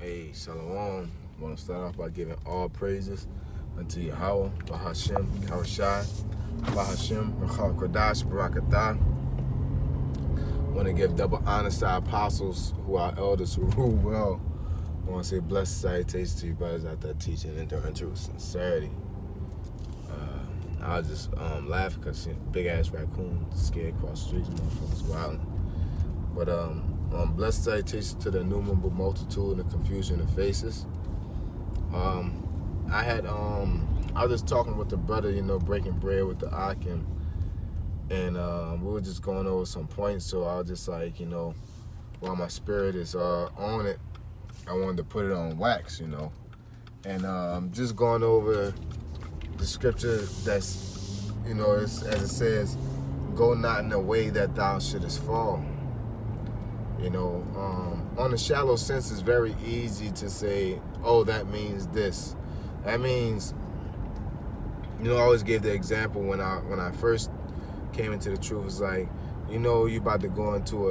Hey, Shalom. I want to start off by giving all praises unto Yahweh, Bahashem, Yahushai, Bahashem, Rachal Kodash, Barakatah. I want to give double honors to our apostles, who are elders, who rule well. I want to say blessed salutations to you brothers out there teaching and doing truth with sincerity. I was just laughing because big ass raccoon scared across the streets, motherfuckers wilding. But blessed salutations to the innumerable multitude and the confusion of faces. I was just talking with the brother, breaking bread with the Akim, and we were just going over some points. So I was just like, while my spirit is on it, I wanted to put it on wax, and just going over the scripture that's, as it says, go not in the way that thou shouldest fall. On the shallow sense, it's very easy to say, oh, that means this. That means, I always gave the example when I first came into the truth. It's like, you about to go into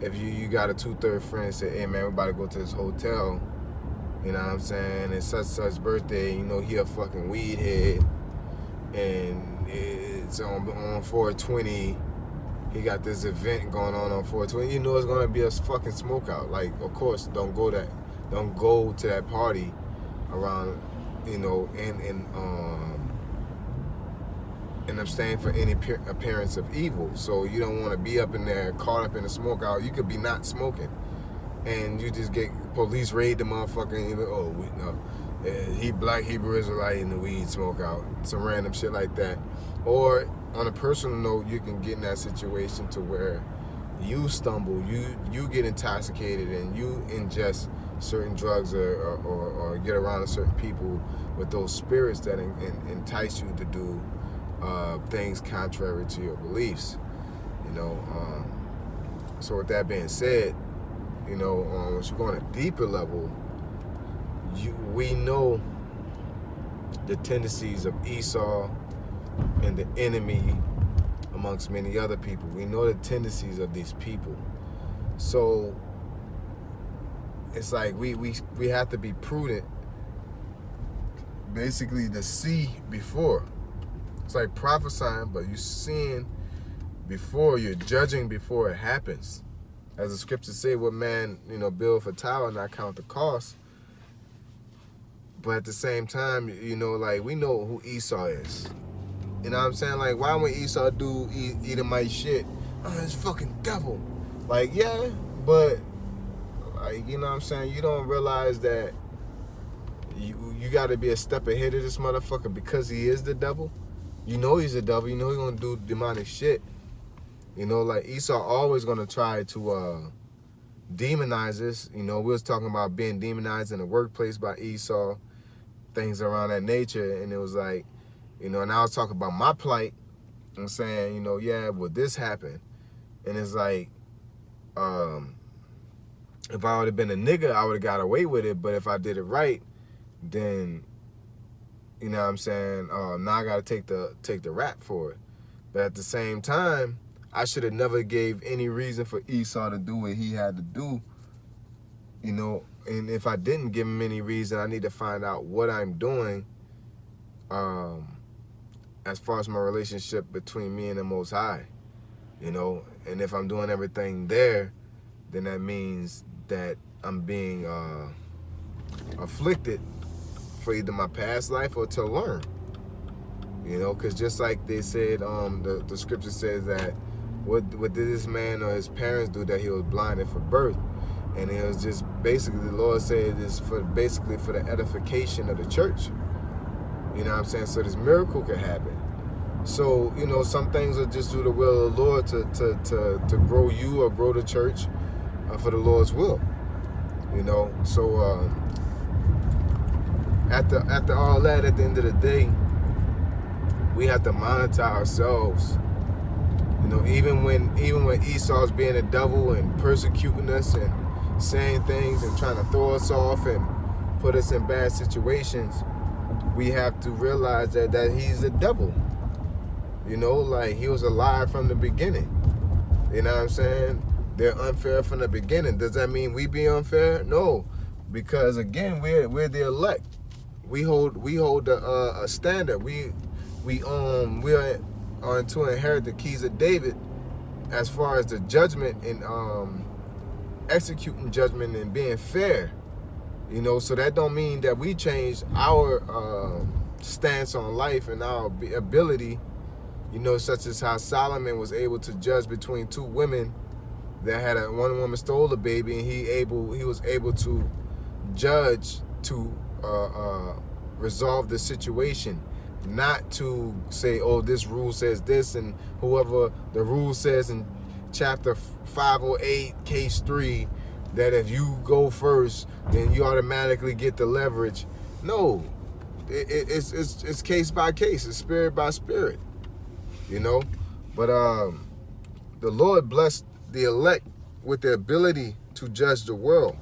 if you got a 2/3 friend and say, hey man, we're about to go to this hotel, you know what I'm saying, it's such birthday, he a fucking weed head, and it's on 420, he got this event going on 420. It's gonna be a fucking smoke out. Like, of course, don't go to that party around, and abstain for any appearance of evil. So you don't want to be up in there caught up in the smoke out. You could be not smoking, and you just get police raid the motherfucker. He black Hebrew Israelite in the weed smoke out, some random shit like that. Or on a personal note, you can get in that situation to where you stumble, you get intoxicated, and you ingest certain drugs or get around certain people with those spirits that entice you to do things contrary to your beliefs. So with that being said, once you go on a deeper level, we know the tendencies of Esau and the enemy amongst many other people. We know the tendencies of these people. So it's like we have to be prudent, basically, to see before. It's like prophesying, but you're seeing before, you're judging before it happens. As the scriptures say, what man, build for tower, not count the cost. But at the same time, we know who Esau is. You know what I'm saying? Like, why would Esau do Edomite shit? Oh, it's fucking devil. Like, yeah, but, like, you know what I'm saying? You don't realize that you got to be a step ahead of this motherfucker because he is the devil. He's the devil. He's going to do demonic shit. Like, Esau always going to try to demonize us. We was talking about being demonized in the workplace by Esau, things around that nature, and it was like, and I was talking about my plight and saying, yeah, well, this happened. And it's like, if I would have been a nigga, I would have got away with it. But if I did it right, then, you know what I'm saying, now I got to take the rap for it. But at the same time, I should have never gave any reason for Esau to do what he had to do, and if I didn't give him any reason, I need to find out what I'm doing, as far as my relationship between me and the Most High, and if I'm doing everything there, then that means that I'm being afflicted for either my past life or to learn, because just like they said, the scripture says that what did this man or his parents do that he was blinded for birth? And it was just basically, the Lord said this for the edification of the church. You know what I'm saying? So this miracle could happen. So, some things are just through the will of the Lord to grow you or grow the church for the Lord's will. So after all that, at the end of the day, we have to monitor ourselves. Even when Esau's being a devil and persecuting us and saying things and trying to throw us off and put us in bad situations, we have to realize that he's a devil. Like, he was a liar from the beginning. You know what I'm saying? they're unfair from the beginning. Does that mean we be unfair? No, because again, we're the elect. We hold a standard. We are to inherit the keys of David as far as the judgment and executing judgment and being fair. So that don't mean that we change our stance on life and our ability. Such as how Solomon was able to judge between two women that had one woman stole a baby, and he was able to judge to resolve the situation, not to say, oh, this rule says this, and whoever the rule says in chapter 508, case 3, that if you go first, then you automatically get the leverage. No, it's case by case, it's spirit by spirit, But the Lord blessed the elect with the ability to judge the world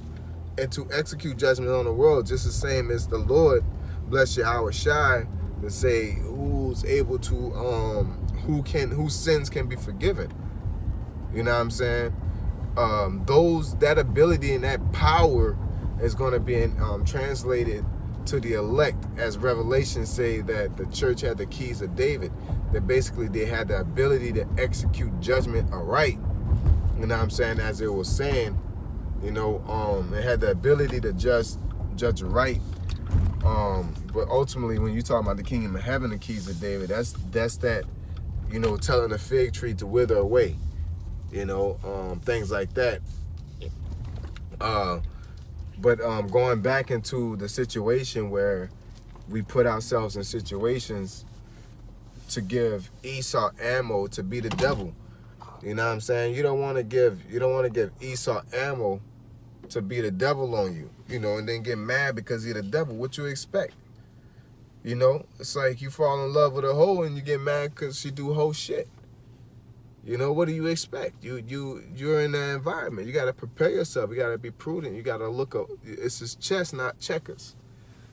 and to execute judgment on the world, just the same as the Lord bless Yahweh Shai to say who's able to whose sins can be forgiven. You know what I'm saying? That ability and that power is going to be translated to the elect, as Revelation say that the church had the keys of David. That basically they had the ability to execute judgment aright. You know what I'm saying? As it was saying, they had the ability to judge right. But ultimately, when you talk about the kingdom of heaven, the keys of David, that's that, telling a fig tree to wither away, things like that. But going back into the situation where we put ourselves in situations to give Esau ammo to be the devil. You know what I'm saying? You don't want to give Esau ammo to be the devil on you, and then get mad because you're the devil. What you expect? It's like you fall in love with a hoe and you get mad because she do hoe shit. What do you expect? You're in the environment. You got to prepare yourself. You got to be prudent. You got to look up. It's just chess, not checkers.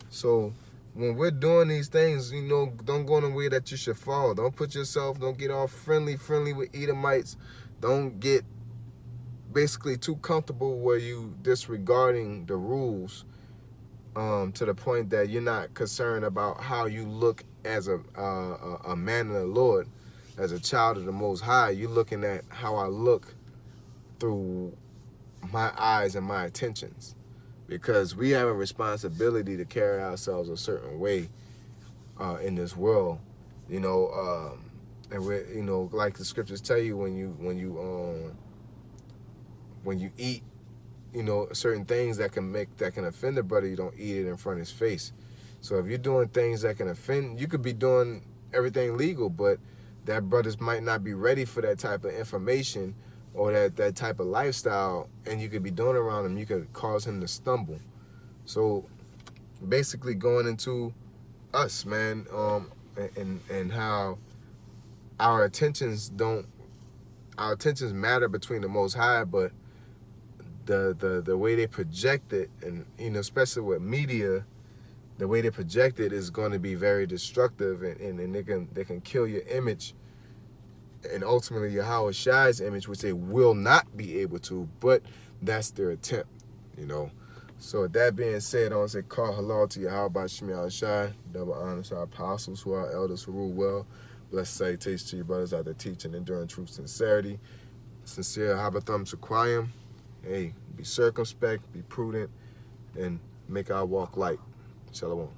So when we're doing these things, don't go in the way that you should fall. Don't get all friendly with Edomites. Don't get basically too comfortable where you disregarding the rules to the point that you're not concerned about how you look as a man of the Lord, as a child of the Most High. You're looking at how I look through my eyes and my intentions, because we have a responsibility to carry ourselves a certain way in this world, and we, like the scriptures tell you, when you eat, certain things that can offend the brother, you don't eat it in front of his face. So if you're doing things that can offend, you could be doing everything legal, but that brothers might not be ready for that type of information or that type of lifestyle, and you could be doing around him, you could cause him to stumble. So basically going into us, man, and how our intentions matter between the Most High, but the way they project it, and especially with media, the way they project it is going to be very destructive, and they can kill your image, and ultimately Yahweh Shai's image, which they will not be able to, but that's their attempt, So with that being said, I want to say call halal to Yahweh Shai Shai, double honor to our apostles who are elders who rule well. Blessed salutations to your brothers out there teaching, enduring truth, sincerity. Sincere Habatham Shaquayim. Hey, be circumspect, be prudent, and make our walk light. Shalom.